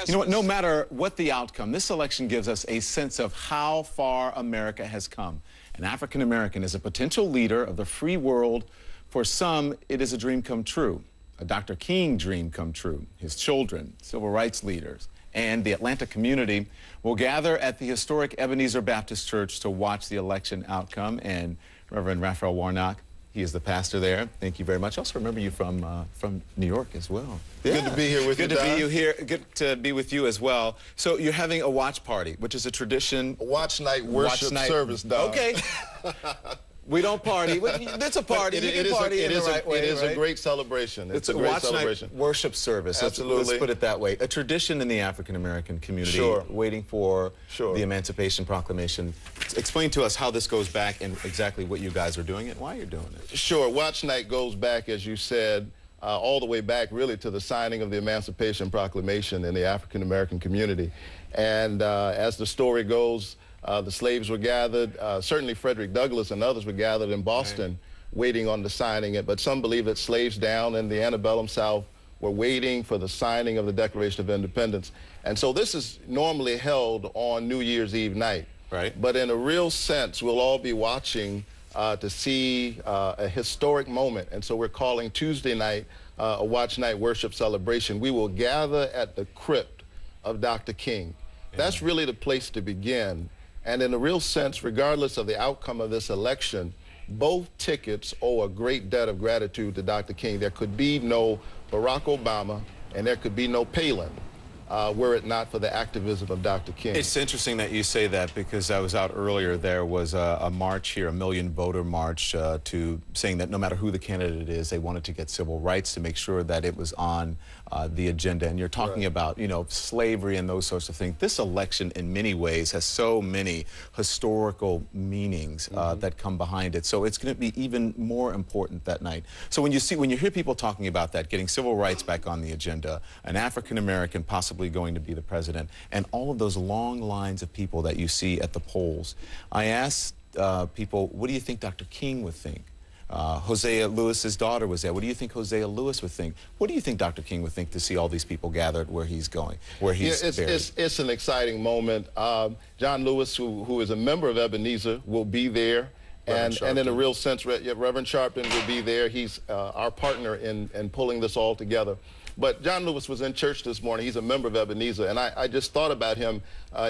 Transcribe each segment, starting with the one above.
You know what, no matter what the outcome, this election gives us a sense of how far America has come. An African American is a potential leader of the free world. For some, it is a dream come true. A Dr. King dream come true. His children, civil rights leaders, and the Atlanta community will gather at the historic Ebenezer Baptist Church to watch the election outcome. And Reverend Raphael Warnock, he is the pastor there. Thank you very much. I also remember you from New York as well. Yeah. Good to be here with you, Good to be here. Good to be with you as well. So you're having a watch party, which is a tradition. A watch night worship service, Don. Okay. We don't party. It's a party. It is a great celebration. It's a great celebration. Night worship service. Absolutely. Let's put it that way. A tradition in the African American community. Waiting for the Emancipation Proclamation. Explain to us how this goes back and exactly what you guys are doing and why you're doing it. Sure. Watch night goes back, as you said, all the way back really to the signing of the Emancipation Proclamation in the African American community. And as the story goes, the slaves were gathered. Certainly Frederick Douglass and others were gathered in Boston waiting on the signing it. But some believe that slaves down in the antebellum South were waiting for the signing of the Declaration of Independence. And so this is normally held on New Year's Eve night. Right. But in a real sense, we'll all be watching to see a historic moment. And so we're calling Tuesday night a watch night worship celebration. We will gather at the crypt of Dr. King. That's really the place to begin. And in a real sense, regardless of the outcome of this election, both tickets owe a great debt of gratitude to Dr. King. There could be no Barack Obama and there could be no Palin were it not for the activism of Dr. King. It's interesting that you say that because I was out earlier. There was a march here, a million voter march to saying that no matter who the candidate is, they wanted to get civil rights to make sure that it was on the agenda. And you're talking about, you know, slavery and those sorts of things. This election in many ways has so many historical meanings that come behind it. So it's going to be even more important that night. So when you hear people talking about that, getting civil rights back on the agenda, an African American possibly going to be the president, and all of those long lines of people that you see at the polls, I asked people, what do you think Dr. King would think? Hosea Lewis's daughter was there. What do you think Hosea Lewis would think? What do you think Dr. King would think to see all these people gathered where he's going, where he's buried? It's an exciting moment. John Lewis, who is a member of Ebenezer, will be there. And in a real sense, Reverend Sharpton will be there. He's our partner in pulling this all together. But John Lewis was in church this morning. He's a member of Ebenezer. And I just thought about him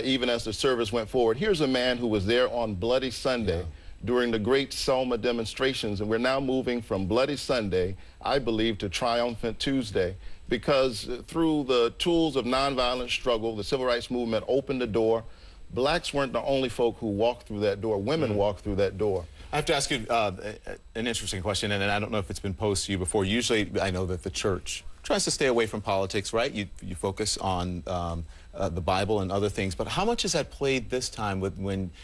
even as the service went forward. Here's a man who was there on Bloody Sunday during the great Selma demonstrations. And we're now moving from Bloody Sunday, I believe, to Triumphant Tuesday. Because through the tools of nonviolent struggle, the civil rights movement opened the door. Blacks weren't the only folk who walked through that door. Women walked through that door. I have to ask you an interesting question, and I don't know if it's been posed to you before. Usually, I know that the church tries to stay away from politics, right? You focus on the Bible and other things, but how much has that played this time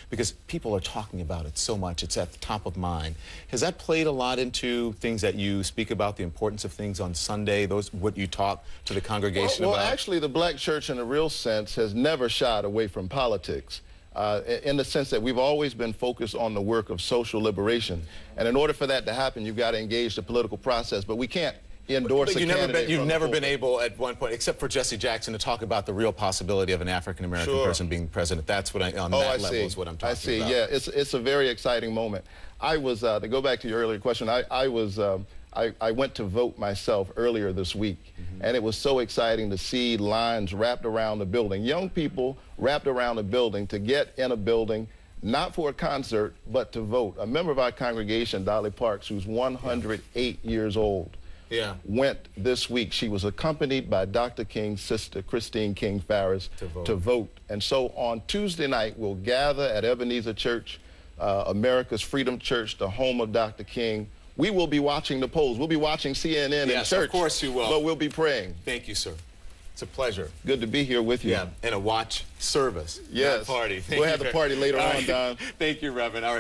because people are talking about it so much, it's at the top of mind. Has that played a lot into things that you speak about, the importance of things on Sunday, what you talk to the congregation about? Well, actually, the black church in a real sense has never shied away from politics. In the sense that we've always been focused on the work of social liberation. And in order for that to happen, you've got to engage the political process. But we can't endorse a candidate. You've never been able at one point, except for Jesse Jackson, to talk about the real possibility of an African-American person being president. That's what on that level is what I'm talking about. Yeah, it's a very exciting moment. I was, to go back to your earlier question, I went to vote myself earlier this week, and it was so exciting to see lines wrapped around the building. Young people wrapped around the building to get in a building, not for a concert, but to vote. A member of our congregation, Dolly Parks, who's 108 years old, went this week. She was accompanied by Dr. King's sister, Christine King Farris, to vote. And so on Tuesday night, we'll gather at Ebenezer Church, America's Freedom Church, the home of Dr. King. We will be watching the polls. We'll be watching CNN in church. Yes, of course you will. But we'll be praying. Thank you, sir. It's a pleasure. Good to be here with you. Yeah, and a watch service. Yes. Party. We'll have the party later on, Don. Thank you, Reverend. All right.